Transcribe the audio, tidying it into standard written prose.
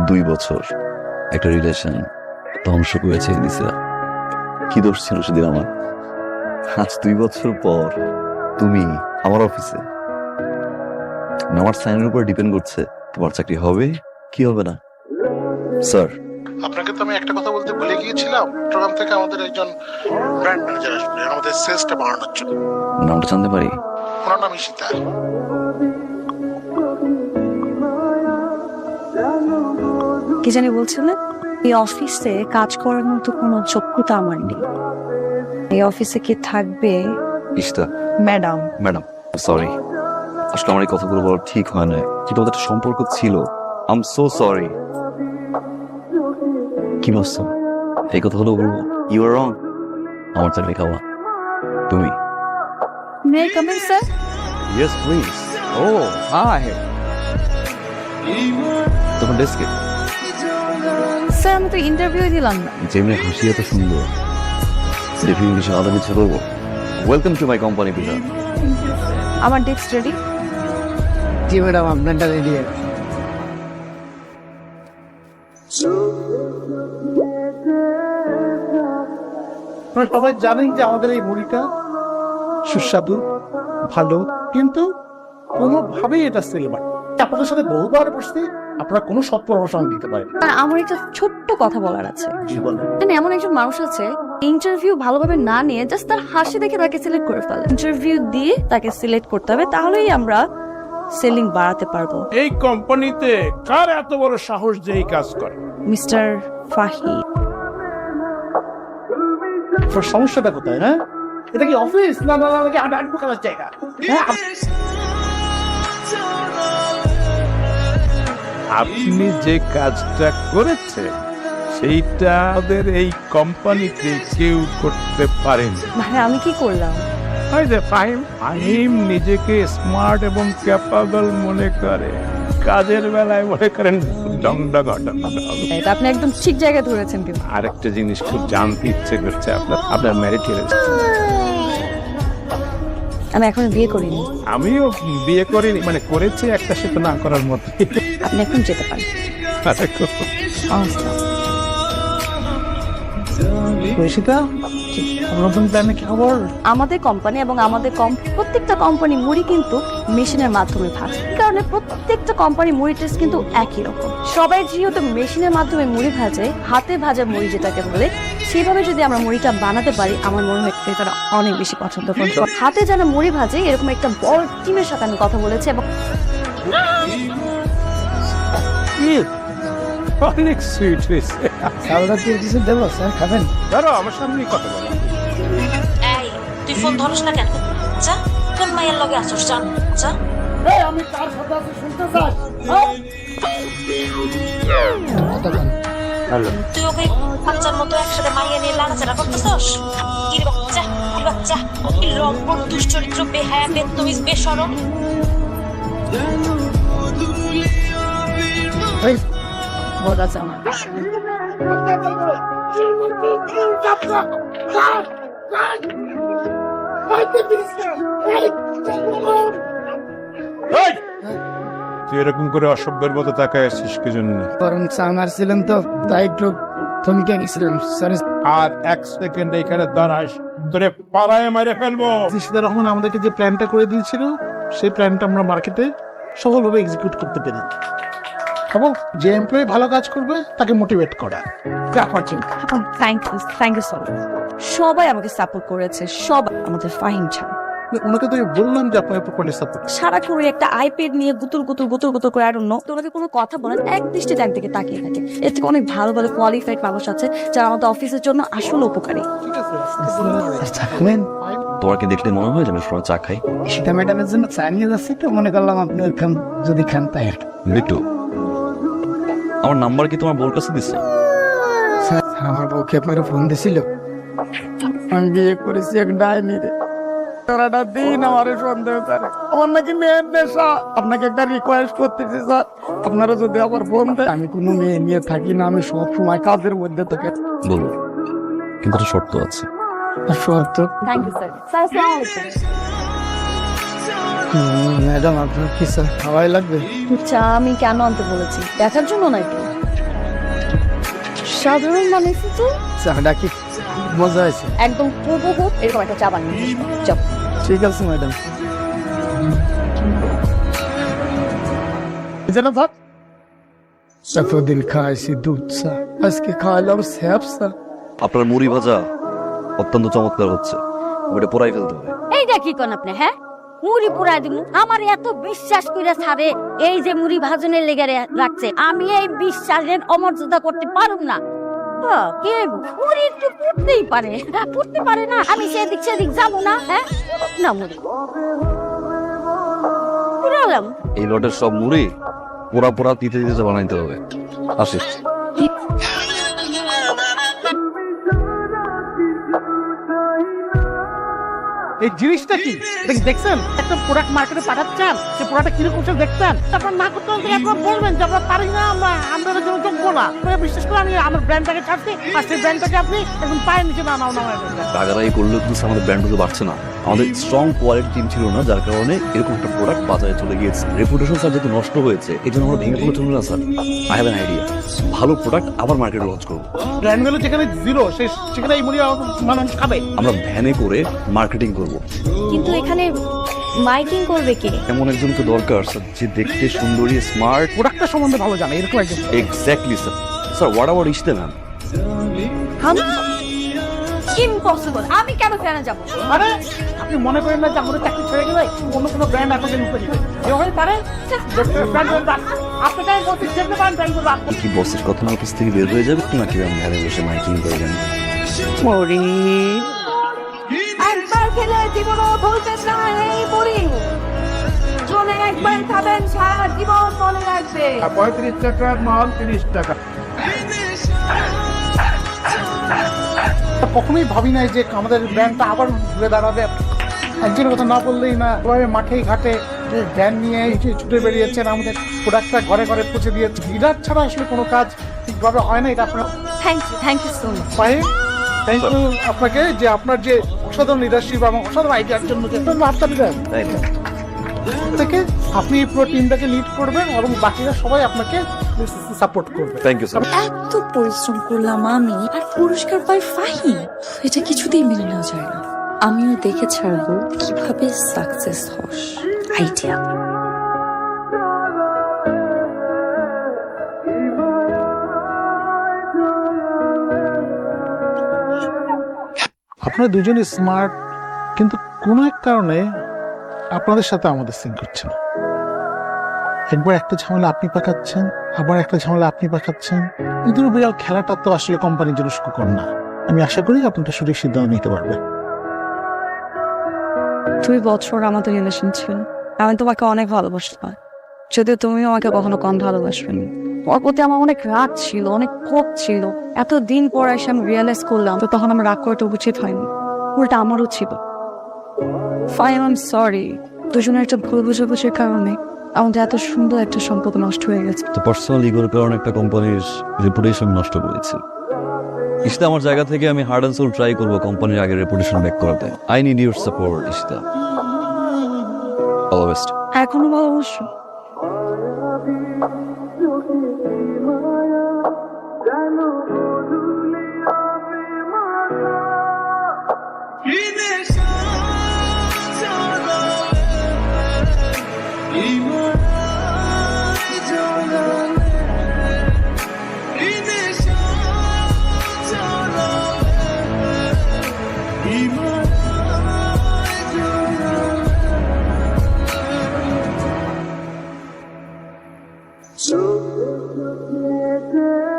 2 বছর একটা রিলেশন ধ্বংস করে ছেড়ে দিছে। কি দোষ ছিল সেদিন আমার? আজ 2 বছর পর তুমি আমার অফিসে, আমার সাইনের উপর ডিপেন্ড করছে তোমার চাকরি হবে কি হবে না। স্যার, আপনাকে তো আমি একটা কথা বলতে ভুলে গিয়েছিলাম। চট্টগ্রাম থেকে আমাদের একজন ব্র্যান্ড ম্যানেজার আসবে আমাদের সেলসটা বাড়ানোর জন্য। নামটা জানতে পারি? ওনার নাম ঈশিতা। কি জানি বলছিলেন? এই অফিসে কাজ করার মতো কোনো যোগ্যতা আমার নেই। এই অফিসে কি থাকবে? ইশতা ম্যাডাম। ম্যাডাম, সরি, আসলে আমার এই কথাগুলো বলা ঠিক হয় না, কিন্তু ওদের একটা সম্পর্ক ছিল। I am so sorry. কি ভাবছো এই কথাগুলো বলবো? You are wrong. আমার চাকরি খাওয়া তুমি। May I come in sir? Yes please. ও হাই, তোমার ডেস্কে। স্যার আমি তো ইন্টারভিউ দিলাম না। যেমনি হাসি এত সুন্দর, দেখি কিছু আলাদা কিছু করবো। ওয়েলকাম টু মাই কোম্পানি পিতা। আমার ডেস্ক রেডি? জি ম্যাডাম, আপনারটা রেডি। আপনারা সবাই জানেন যে আমাদের এই মুড়িটা সুস্বাদু, ভালো, কিন্তু কোনোভাবেই এটা সেল হয়। আপনাদের সাথে বহুবার বসতে আপনারা কোনো সৎ পরামর্শ আমাকে দিতে পারেন। আমার একটা ছোট্ট কথা বলার আছে। জি বলেন। মানে এমন একজন মানুষ আছে ইন্টারভিউ ভালোভাবে না নিয়ে জাস্ট তার হাসি দেখে তাকে সিলেক্ট করে ফেলে। ইন্টারভিউ দিয়ে তাকে সিলেক্ট করতে হবে, তাহলেই আমরা সেলিং বাড়াতে পারবো। এই কোম্পানিতে কার এত বড় সাহস যে এই কাজ করে? মিস্টার ফাহিদ। আপনার সমস্যাটা কোথায়? হ্যাঁ, এটা কি অফিস না না নাকি আড্ডা করার জায়গা? হ্যাঁ, আপনি যে কাজটা করেছে সেইটা আমাদের এই কোম্পানিতে কেউ করতে পারেন। মানে আমি কি করলাম? ফাহিম নিজেকে স্মার্ট এবং ক্যাপাবল মনে করে, কাজের বেলায় মনে করেন ডং ডং ডং ডং। এটা আপনি একদম ঠিক জায়গায় ধরেছেন। কিন্তু আরেকটা জিনিস খুব জানতে ইচ্ছে করছে, আপনার ম্যারিড হয়েছে? আমি এখন বিয়ে করিনি। আমিও বিয়ে করিনি, মানে করেছি একটা, সেটা না করার মতো। আপনি এখন যেতে পারেন। ঈশিতা, নতুন প্ল্যানে কি খবর? আমাদের কোম্পানি এবং আমাদের প্রত্যেকটা কোম্পানি মুড়ি কিন্তু মেশিনের মাধ্যমে ভাজে। এই কারণে প্রত্যেকটা কোম্পানি মুড়ি টেস্ট কিন্তু একই রকম। সবাই যেহেতু মেশিনের মাধ্যমে মুড়ি ভাজে, হাতে ভাজা মুড়ি যেটাকে বলে, সেভাবে যদি আমরা মুড়িটা বানাতে পারি, আমার মনে হয় তারা অনেক বেশি পছন্দ করবে। হাতে যারা মুড়ি ভাজে এরকম একটা বড় টিমের সাথে আমি কথা বলেছি এবং অনেক সুইট হয়েছে। সালদা দিয়ে কিছু দেবো স্যার, খাবেন? ধরো আমার সামনেই কথা বলো। এই তুই ফোন ধরস না কেন? যা কোন মায়ের লগে আসছ? জান যা। আমি তার সাথে আছি, শুনতে চাই? তুই ওকে বাচ্চার মতো একসাথে মাইয়া নিয়ে লাড়াচাড়া করতেছস? কি রে বাচ্চা, কি বাচ্চা, কি লম্পট, দুশ্চরিত্র, বেহায়া, বেত্তমিজ, বেশরম। বড় আছে আমার। তুই এরকম করে অসভ্যের মতো তাকায় আসছিস কি জন্য? বরং চা মারছিলেন তো, তাই একটু থমকে গেছিলাম। সরি। আর 1 সেকেন্ড এখানে দাঁড়াস, তোরে পাড়ায় মেরে ফেলবো। ঈশিতা রহমান আমাদেরকে যে প্ল্যানটা করে দিয়েছিল, সেই প্ল্যানটা আমরা মার্কেটে সফলভাবে এক্সিকিউট করতে পেরেছি। এবং যে এমপ্লয়ি ভালো কাজ করবে তাকে মোটিভেট করা। Thank you so much. সবাই আমাকে সাপোর্ট করেছে, সবাই, আমাদের ফাহিম ছাড়া। ওনাকে তো বললাম যে আপনার প্রপারলি সাপোর্ট। সারাক্ষণ ওই একটা আইপ্যাড নিয়ে গুতুর গুতুর গুতুর গুতুর করে আর তো ওনাকে কোনো কথা বলেন, এক দৃষ্টিতে একদিকে তাকিয়ে থাকে। এর থেকে অনেক ভালো ভালো কোয়ালিফাইড মানুষ আছে যারা আমাদের অফিসের জন্য আসলে উপকারী। থাকবেন? তোমাকে দেখলে মনে হয় যে আমি সবাই চা খাই। ঈশিতা ম্যাডামের জন্য চা নিয়ে যাচ্ছি, তো মনে করলাম আপনি খান, যদি খান তাই। বিট্টু, আমার নাম্বার কি তোমার বোর কাছে দিচ্ছে? স্যার, আমার বউকে আপনার ফোন দিছিল। আমি বিয়ে করেছি এক ডাইনি রে। সারাটা দিন আমার সন্দেহ করে। আমার নাকি মেয়ের নেশা। আপনাকে একটা রিকোয়েস্ট করতেছি স্যার, আপনারা যদি আমার ফোন দেয়, আমি কোনো মেয়ে নিয়ে থাকি না, আমি সব সময় কাজের মধ্যে থাকে। বলবো, কিন্তু একটা শর্ত আছে। শর্ত? Thank you sir. স্যার আসসালামু আলাইকুম। ম্যাডাম আপনার কি চা খাওয়াই লাগবে? চা আমি কেন আনতে বলেছি? দেখার জন্য নাকি? সাধারণ মানুষ তো চাটা কি মজা আছে? একদম হুবহু এরকম একটা চা বানিয়ে দিস। চল। ঠিক আছে ম্যাডাম। যেন ভাত এতদিন খাইছি দুধ চা, আজকে খাওয়ালাম স্যাপ চা। আপনার মুড়ি ভাজা অত্যন্ত চমৎকার হচ্ছে, ওটা পোড়াই ফেলতে হবে। এইটা কি কোন আপনি? হ্যাঁ, মুড়ি পুরাই দিমু? আমার এত বিশ্বাস কইরা ছাড়ে এই যে মুড়ি ভাজনের লেগে রাখছে, আমি এই বিশ্বাসের অমর্যাদা করতে পারুম না। কে মুড়ি একটু পুড়তেই পারে, পুড়তে পারে না? আমি সেদিক সেদিক যাবো না? হ্যাঁ, না মুড়ি পুরালাম। এই লটের সব মুড়ি পোড়া পোড়া দিতে দিতে বানাইতে হবে। আসি। এই জিনিসটা কি দেখছেন? একটা প্রোডাক্ট মার্কেটে পাঠাচ্ছেন, সে প্রোডাক্ট কিরকম দেখছেন, তারপর না করতে হলে আপনারা বলবেন যে আমরা পারি না, আমরা আমাদের জন্য যোগ্য না। বিশেষ করে আমি আমার ব্র্যান্ডটাকে ছাড়ছি, আর সেই ব্র্যান্ডটাকে আপনি একদম পায়ের নিচে নামায় দেবেন। টাকারাই করলেও কিন্তু আমাদের ব্র্যান্ড বাড়ছে না। আমাদের স্ট্রং কোয়ালিটি টিম ছিল না, যার কারণে এরকম একটা প্রোডাক্ট বাজারে চলে গিয়েছে। রেপুটেশন স্যার যেহেতু নষ্ট হয়েছে, এই জন্য আমরা ভেঙে পড়ে চলবে না sir. I have an idea, ভালো প্রোডাক্ট আবার মার্কেটে লঞ্চ করবো। ব্র্যান্ড ভ্যালু যেখানে জিরো, সেখানে এই মুড়ি মানুষ খাবে। আমরা ভ্যানে করে মার্কেটিং করবো। কিন্তু এখানে মাইকিং করবে কে? এমন একজনকে দরকার স্যার, যে দেখতে সুন্দরী, স্মার্ট। প্রোডাক্টটা সম্বন্ধে ভালো জানে, এরকম একজন। Exactly sir. Sir what about ইশতে ম্যাম? ইম্পসিবল, আমি কেন ফ্যানে যাব? আরে আপনি মনে করেন না যে আমাদের চাকরি ছেড়ে গেলে অন্য কোনো ব্র্যান্ড আপনাকে নিতে দিবে? যেভাবে পারে আপনাকে বলতে যেতে পারেন, ব্র্যান্ড করবো আপনি। কি বসের কথা আমার কাছ থেকে বের হয়ে যাবে নাকি আমি ভ্যানে বসে মাইকিং করবেন? একবার খেলে জীবনও ভুলতে চায় এই মুড়ি। জনে একবার খাবেন, সারা জীবন মনে রাখবে। 35 টাকার মাল 30 টাকা। কখনোই ভাবি নাই যে আমাদের ব্র্যান্ডটা আবার ঘুরে দাঁড়াবে। একজনের কথা না বললেই না, এভাবে মাঠেই ঘাটে যে ভ্যান নিয়ে ছুটে বেরিয়েছেন, আমাদের প্রোডাক্টটা ঘরে ঘরে পৌঁছে দিয়েছে। লিডার ছাড়া আসলে কোনো কাজ ঠিকভাবে হয় না। এটা আপনার thank you so much. Thank you আপনাকে, যে আপনার যে অসাধারণ লিডারশিপ এবং অসাধারণ আইডিয়ার জন্য যে বার্তা দিলেন থেকে আপনি পুরো টিমটাকে লিড করবেন এবং বাকিরা সবাই আপনাকে সাপোর্ট করবে। Thank you sir. এত পরিশ্রম করলাম আমি, আর পুরস্কার পাই ফাহিম। এটা কিছুতেই মেনে নেওয়া যায় না। আমিও দেখে ছাড়বো কিভাবে সাকসেস হস। আইডিয়া। আপনারা দুজনই স্মার্ট, কিন্তু কোনো এক কারণে আপনাদের সাথে আমাদের সিঙ্ক করছে না। একবার একটা ঝামেলা আপনি পাকাচ্ছেন, আবার একটা ঝামেলা আপনি পাকাচ্ছেন। এই দুটো বিড়াল খেলাটা তো আসলে কোম্পানির জন্য সুখকর না। আমি আশা করি আপনারা সঠিক সিদ্ধান্ত নিতে পারবেন। 2 বছর আমাদের রিলেশন ছিল, আমি তোমাকে অনেক ভালোবাসতাম, যদিও তুমি আমাকে কখনো কম ভালোবাসবেনি। ওর প্রতি আমার অনেক রাগ ছিল, অনেক ক্ষোভ ছিল। এতদিন পর এসে আমি রিয়েলাইজ করলাম তো তখন আমার রাগ করাটা উচিত হয়নি, উল্টা আমারও ছিল। Fine, I am sorry. দুজনের একটা ভুল বুঝাবুঝির কারণে আমাদের এত সুন্দর একটা সম্পর্ক নষ্ট হয়ে গেছে। তো পার্সোনাল ইগোর কারণে একটা কোম্পানির রেপুটেশন নষ্ট করেছি। ইশতা, আমার জায়গা থেকে আমি হার্ড অ্যান্ড সোল ট্রাই করবো কোম্পানির আগের রেপুটেশন ব্যাক করাতে। I need your support Ishta. All the best. এখনো ভালোবাসো? Iman